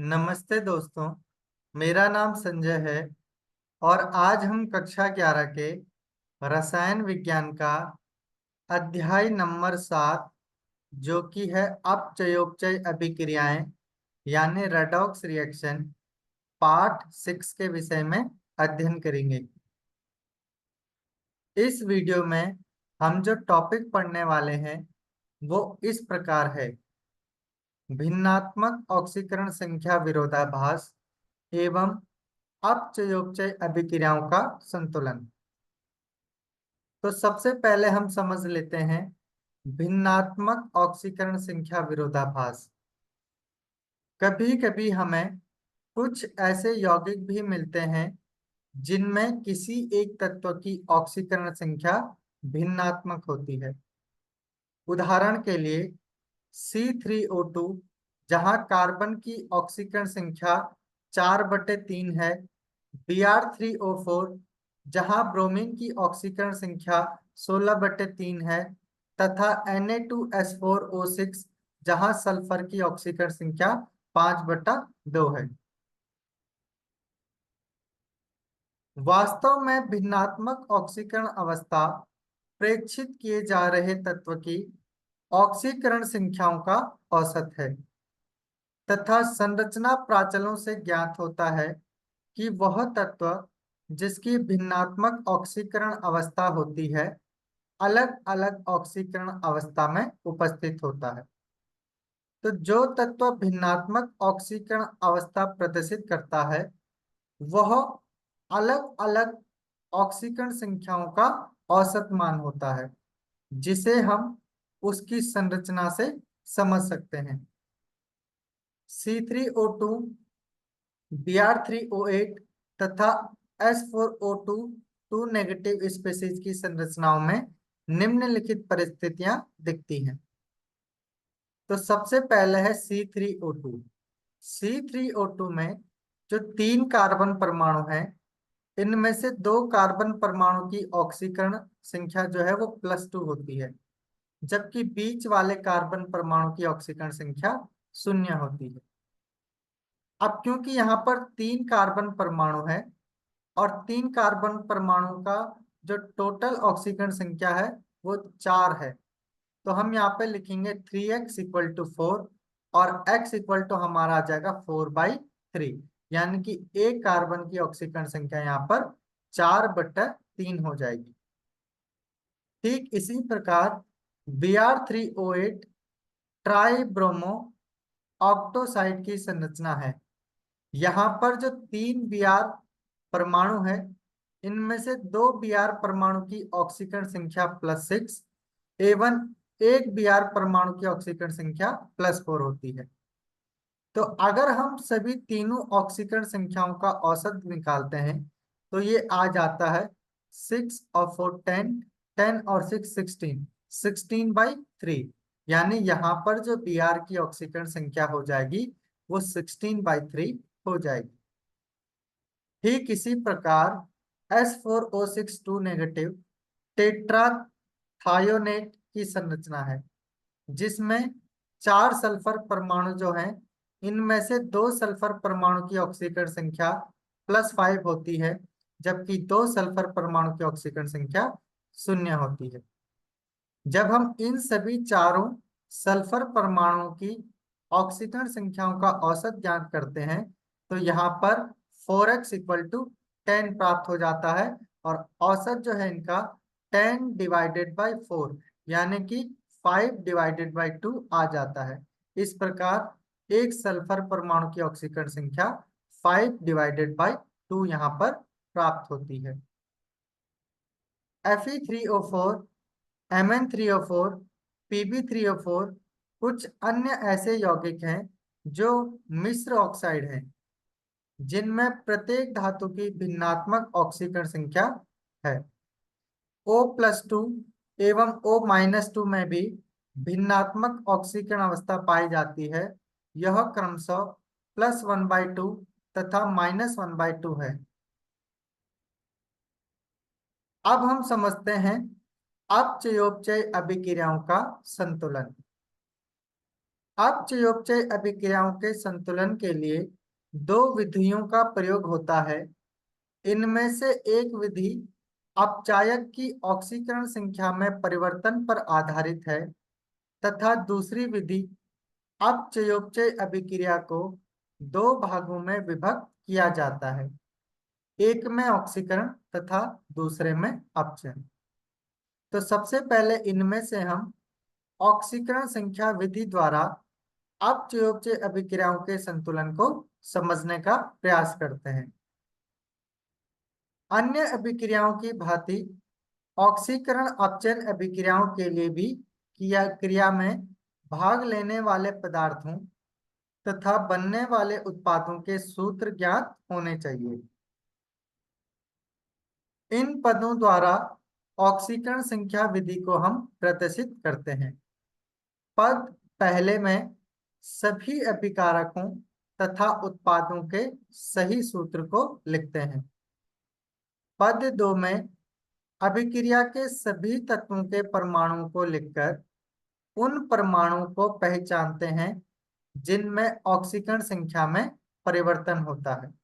नमस्ते दोस्तों। मेरा नाम संजय है और आज हम कक्षा 11 के रसायन विज्ञान का अध्याय नंबर 7 जो कि है अपचयोपचय अभिक्रियाएं यानी रेडॉक्स रिएक्शन पार्ट 6 के विषय में अध्ययन करेंगे। इस वीडियो में हम जो टॉपिक पढ़ने वाले हैं वो इस प्रकार है: भिन्नात्मक ऑक्सीकरण संख्या विरोधाभास एवं अपचयोपचय अभिक्रियाओं का संतुलन। तो सबसे पहले हम समझ लेते हैं भिन्नात्मक ऑक्सीकरण संख्या विरोधाभास। कभी कभी हमें कुछ ऐसे यौगिक भी मिलते हैं जिनमें किसी एक तत्व की ऑक्सीकरण संख्या भिन्नात्मक होती है। उदाहरण के लिए C3O2, जहां कार्बन की ऑक्सीकरण संख्या 4/3 है, Br3O4, जहां ब्रोमीन की ऑक्सीकरण संख्या 16/3 है, तथा Na2S4O6, जहां सल्फर की ऑक्सीकरण संख्या 5/2 है। वास्तव में भिन्नात्मक ऑक्सीकरण अवस्था प्रेक्षित किए जा रहे तत्व की ऑक्सीकरण संख्याओं का औसत है तथा संरचना प्राचलों से ज्ञात होता है कि वह तत्व जिसकी भिन्नात्मक ऑक्सीकरण अवस्था होती है अलग अलग ऑक्सीकरण अवस्था में उपस्थित होता है। तो जो तत्व भिन्नात्मक ऑक्सीकरण अवस्था प्रदर्शित करता है वह अलग अलग ऑक्सीकरण संख्याओं का औसत मान होता है, जिसे हम उसकी संरचना से समझ सकते हैं। C3O2, Br3O8 तथा S4O2 टू नेगेटिव स्पीशीज की संरचनाओं में निम्नलिखित परिस्थितियां दिखती हैं। तो सबसे पहले है C3O2। C3O2 में जो 3 कार्बन परमाणु हैं, इनमें से 2 कार्बन परमाणु की ऑक्सीकरण संख्या जो है वो +2 होती है, जबकि बीच वाले कार्बन परमाणु की ऑक्सीकरण संख्या 0 होती है। अब क्योंकि यहाँ पर 3 कार्बन परमाणु है और 3 कार्बन परमाणु का जो टोटल ऑक्सीकरण संख्या है वो 4 है, तो हम यहाँ पे लिखेंगे 3x = 4 और x = हमारा आ जाएगा 4/3, यानी कि एक कार्बन की ऑक्सीकरण संख्या यहाँ पर 4/3 हो जाएगी। ठीक इसी प्रकार Br3O8 ट्राइब्रोमो ऑक्टोसाइड की संरचना है। यहाँ पर जो 3 Br परमाणु है, इनमें से 2 Br परमाणु की ऑक्सीकरण संख्या +6 एवं एक Br परमाणु की ऑक्सीकरण संख्या +4 होती है। तो अगर हम सभी तीनों ऑक्सीकरण संख्याओं का औसत निकालते हैं तो ये आ जाता है 6 और 4 10, 10 और 6 16, 16/3, यानी यहाँ पर जो Br की ऑक्सीकरण संख्या हो जाएगी वो 16/3 हो जाएगी। ठीक इसी प्रकार S4O6 टू नेगेटिव टेट्रा थायोनेट की संरचना है, जिसमें 4 सल्फर परमाणु जो हैं, इनमें से 2 सल्फर परमाणु की ऑक्सीकरण संख्या +5 होती है, जबकि 2 सल्फर परमाणु की ऑक्सीकरण संख्या 0 होती है। जब हम इन सभी चारों सल्फर परमाणुओं की ऑक्सीकरण संख्याओं का औसत ज्ञात करते हैं तो यहाँ पर 4x = 10 प्राप्त हो जाता है और औसत जो है इनका 10/4 यानी कि 5/2 आ जाता है। इस प्रकार एक सल्फर परमाणु की ऑक्सीकरण संख्या 5/2 यहाँ पर प्राप्त होती है। Fe3O4, Mn3O4, Pb3O4 कुछ अन्य ऐसे यौगिक हैं जो मिश्र ऑक्साइड हैं, जिनमें प्रत्येक धातु की भिन्नात्मक ऑक्सीकरण संख्या है। O+2 एवं O-2 में भी भिन्नात्मक ऑक्सीकरण अवस्था पाई जाती है। यह क्रमशः +1/2 तथा -1/2 है। अब हम समझते हैं अपचयोपचय अभिक्रियाओं का संतुलन। अपचयोपचय अभिक्रियाओं के संतुलन के लिए दो विधियों का प्रयोग होता है। इनमें से एक विधि अपचायक की ऑक्सीकरण संख्या में परिवर्तन पर आधारित है तथा दूसरी विधि अपचयोपचय अभिक्रिया को दो भागों में विभक्त किया जाता है, एक में ऑक्सीकरण तथा दूसरे में अपचयन। तो सबसे पहले इनमें से हम ऑक्सीकरण संख्या विधि द्वारा अपचयोपचय अभिक्रियाओं के संतुलन को समझने का प्रयास करते हैं। अन्य अभिक्रियाओं की भांति ऑक्सीकरण अपचयन अभिक्रियाओं के लिए भी क्रिया में भाग लेने वाले पदार्थों तथा बनने वाले उत्पादों के सूत्र ज्ञात होने चाहिए। इन पदों द्वारा ऑक्सीकरण संख्या विधि को हम प्रदर्शित करते हैं। पद पहले में सभी अभिकारकों तथा उत्पादों के सही सूत्र को लिखते हैं। पद दो में अभिक्रिया के सभी तत्वों के परमाणुओं को लिखकर उन परमाणुओं को पहचानते हैं जिनमें ऑक्सीकरण संख्या में परिवर्तन होता है।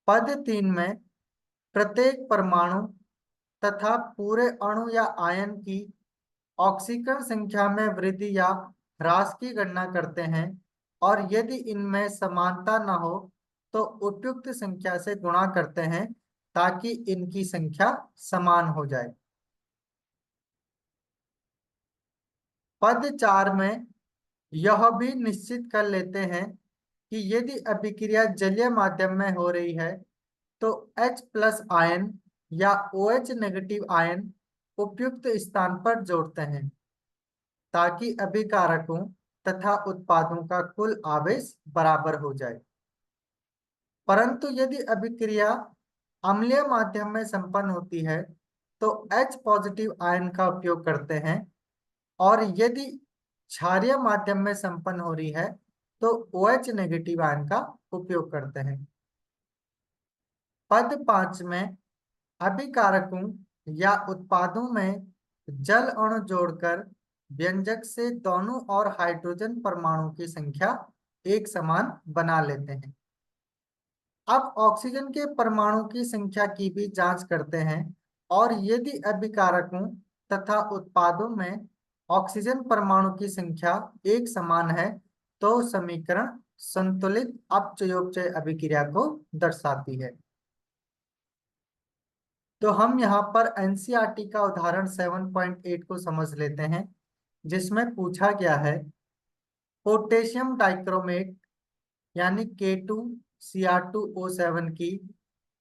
पद तीन में प्रत्येक परमाणु तथा पूरे अणु या आयन की ऑक्सीकरण संख्या में वृद्धि या ह्रास की गणना करते हैं और यदि इनमें समानता न हो तो उपयुक्त संख्या से गुणा करते हैं ताकि इनकी संख्या समान हो जाए। पद चार में यह भी निश्चित कर लेते हैं कि यदि अभिक्रिया जलीय माध्यम में हो रही है तो H प्लस आयन या OH नेगेटिव आयन उपयुक्त स्थान पर जोड़ते हैं ताकि अभिकारकों तथा उत्पादों का कुल आवेश बराबर हो जाए। परंतु यदि अभिक्रिया अम्लीय माध्यम में संपन्न होती है तो H पॉजिटिव आयन का उपयोग करते हैं और यदि क्षारीय माध्यम में संपन्न हो रही है तो OH नेगेटिव आयन का उपयोग करते हैं। पद पांच में अभिकारकों या उत्पादों में जल अणु जोड़कर व्यंजक से दोनों और हाइड्रोजन परमाणु की संख्या एक समान बना लेते हैं। अब ऑक्सीजन के परमाणु की संख्या की भी जांच करते हैं और यदि अभिकारकों तथा उत्पादों में ऑक्सीजन परमाणु की संख्या एक समान है तो समीकरण संतुलित अपचयोपचय अभिक्रिया को दर्शाती है। तो हम यहाँ पर एनसीईआरटी का उदाहरण 7.8 को समझ लेते हैं जिसमें पूछा गया है पोटेशियम डाइक्रोमेट यानी K2Cr2O7 की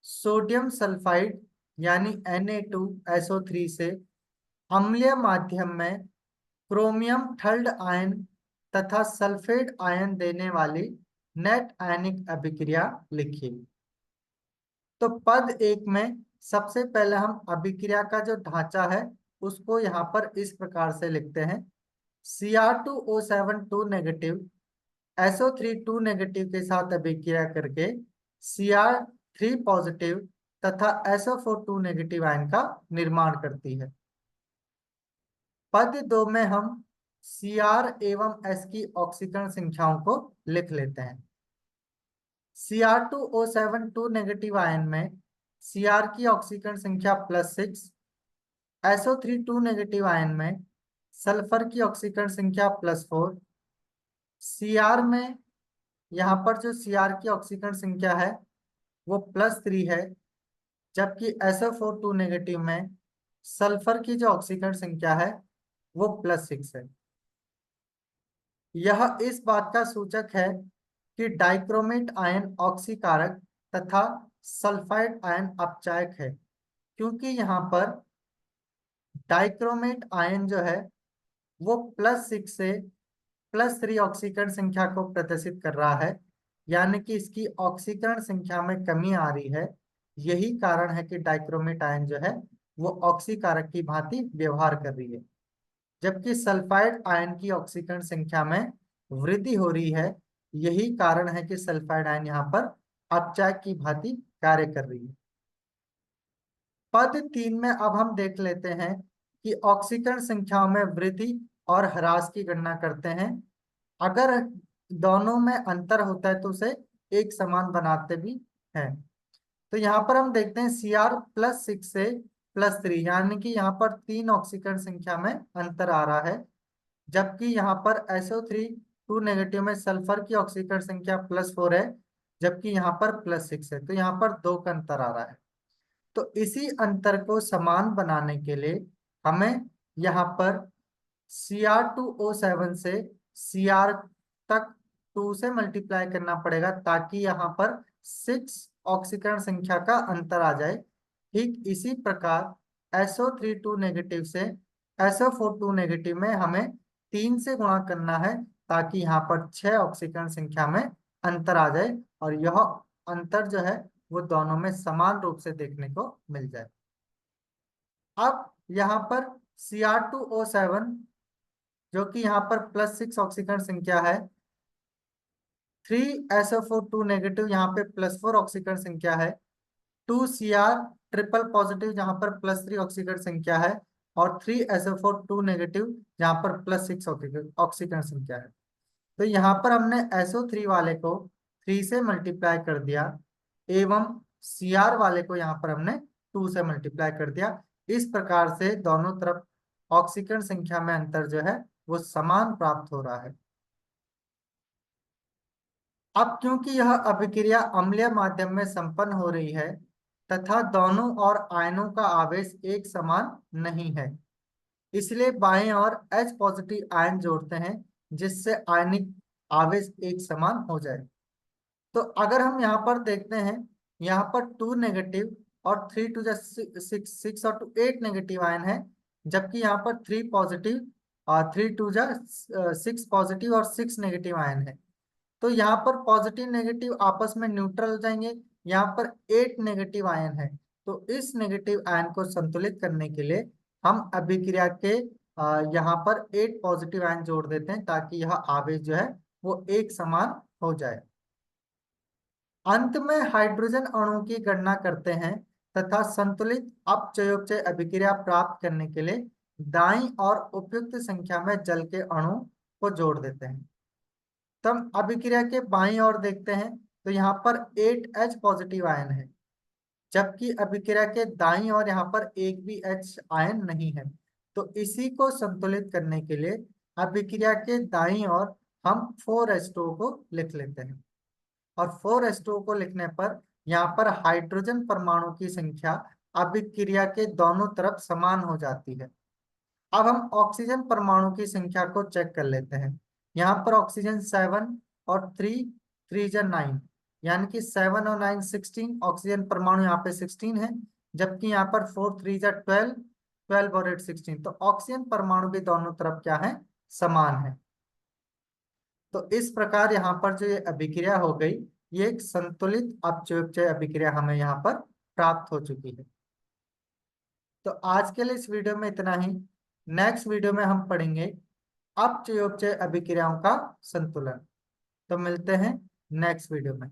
सोडियम सल्फाइड यानी Na2SO3 से अम्लीय माध्यम में क्रोमियम थर्ड आयन तथा सल्फेट आयन देने वाली नेट आयनिक अभिक्रिया लिखिए। तो पद एक में सबसे पहले हम अभिक्रिया का जो ढांचा है उसको यहाँ पर इस प्रकार से लिखते हैं। Cr2O7 2 नेगेटिव SO3 2 नेगेटिव के साथ अभिक्रिया करके Cr3 पॉजिटिव तथा SO4 2 नेगेटिव आयन का निर्माण करती है। पद दो में हम Cr एवं S की ऑक्सीकरण संख्याओं को लिख लेते हैं। Cr2O7 2 नेगेटिव आयन में Cr की ऑक्सीकरण संख्या +6, SO3 2 नेगेटिव आयन में सल्फर की ऑक्सीकरण संख्या +4, Cr में यहाँ पर जो Cr की ऑक्सीकरण संख्या है वो +3 है, जबकि SO4 2 नेगेटिव में सल्फर की जो ऑक्सीकरण संख्या है वो +6 है। यह इस बात का सूचक है कि डाइक्रोमेट आयन ऑक्सीकारक तथा सल्फाइड आयन अपचायक है, क्योंकि यहाँ पर डाइक्रोमेट आयन जो है वो +6 से +3 ऑक्सीकरण संख्या को प्रदर्शित कर रहा है, यानी कि इसकी ऑक्सीकरण संख्या में कमी आ रही है। यही कारण है कि डाइक्रोमेट आयन जो है वो ऑक्सीकारक की भांति व्यवहार कर रही है, जबकि सल्फाइड आयन की ऑक्सीकरण संख्या में वृद्धि हो रही है। यही कारण है कि सल्फाइड आयन यहाँ पर अपचायक की भांति कार्य कर रही है। पद तीन में अब हम देख लेते हैं कि ऑक्सीकरण संख्याओं में वृद्धि और ह्रास की गणना करते हैं अगर दोनों में अंतर होता है तो उसे एक समान बनाते भी हैं। तो यहाँ पर हम देखते हैं Cr+6 से +3, यानी कि यहाँ पर 3 ऑक्सीकरण संख्या में अंतर आ रहा है। जबकि यहाँ पर SO3 नेगेटिव में सल्फर की ऑक्सीकरण संख्या +4 है, जबकि यहाँ पर +6 है, तो यहाँ पर 2 का अंतर आ रहा है। तो इसी अंतर को समान बनाने के लिए हमें यहाँ पर Cr2O7 से Cr तक 2 से मल्टीप्लाई करना पड़ेगा, ताकि यहाँ पर 6 ऑक्सीकरण संख्या का अंतर आ जाए। ठीक इसी प्रकार SO3 नेगेटिव से SO4 नेगेटिव में हमें 3 से गुणा करना है, ताकि यहाँ पर 6 ऑक्सीकरण संख्या में अंतर आ जाए और यह अंतर जो है वो दोनों में समान रूप से देखने को मिल जाए। अब यहाँ पर Cr2O7 जो कि यहाँ पर +6 ऑक्सीकरण संख्या है, 3SO4 नेगेटिव यहाँ पे +4 ऑक्सीकरण संख्या है, 2Cr ट्रिपल पॉजिटिव जहाँ पर +3 ऑक्सीकरण संख्या है, और 3SO4 नेगेटिव जहाँ पर +6 ऑक्सीकरण संख्या है। तो यहाँ पर हमने SO3 वाले को 3 से मल्टीप्लाई कर दिया एवं Cr वाले को यहाँ पर हमने 2 से मल्टीप्लाई कर दिया। इस प्रकार से दोनों तरफ ऑक्सीकरण संख्या में अंतर जो है वो समान प्राप्त हो रहा है। अब क्योंकि यह अभिक्रिया अम्लीय माध्यम में संपन्न हो रही है तथा दोनों और आयनों का आवेश एक समान नहीं है, इसलिए बाएं ओर H पॉजिटिव आयन जोड़ते हैं जिससे आयनिक आवेश एक समान हो जाए। तो अगर हम यहाँ पर देखते हैं, यहाँ पर 2 नेगेटिव और 3 2 6 और 2 8 नेगेटिव आयन है, जबकि यहाँ पर 3 पॉजिटिव और 3 2 6 पॉजिटिव और 6 नेगेटिव आयन है। तो यहाँ पर पॉजिटिव नेगेटिव आपस में न्यूट्रल हो जाएंगे। यहाँ पर 8 नेगेटिव आयन है, तो इस नेगेटिव आयन को संतुलित करने के लिए हम अभिक्रिया के यहाँ पर 8 पॉजिटिव आयन जोड़ देते हैं, ताकि यह आवेश जो है वो एक समान हो जाए। अंत में हाइड्रोजन अणु की गणना करते हैं तथा संतुलित अपचयोपचय अभिक्रिया प्राप्त करने के लिए दाईं और उपयुक्त संख्या में जल के अणु को जोड़ देते हैं। तब अभिक्रिया के बाईं ओर देखते हैं तो यहाँ पर 8H पॉजिटिव आयन है, जबकि अभिक्रिया के दाईं ओर यहाँ पर एक भी H आयन नहीं है। तो इसी को संतुलित करने के लिए अभिक्रिया के दाईं ओर हम 4H2O को लिख लेते हैं, और 4H2O को लिखने पर यहाँ पर हाइड्रोजन परमाणु की संख्या अभिक्रिया के दोनों तरफ समान हो जाती है। अब हम ऑक्सीजन परमाणु की संख्या को चेक कर लेते हैं। यहाँ पर ऑक्सीजन 7 और 3 9, यानी कि 7 और 9 16, ऑक्सीजन परमाणु यहाँ पे 16 है, जबकि यहाँ पर 4 3 12, 12 और 8 16। तो ऑक्सीजन परमाणु भी दोनों तरफ क्या है, समान है। तो इस प्रकार यहाँ पर जो ये अभिक्रिया हो गई, ये एक संतुलित अपचयोपचय अभिक्रिया हमें यहाँ पर प्राप्त हो चुकी है। तो आज के लिए इस वीडियो में इतना ही। नेक्स्ट वीडियो में हम पढ़ेंगे अपचयोपचय अभिक्रियाओं का संतुलन। तो मिलते हैं नेक्स्ट वीडियो में।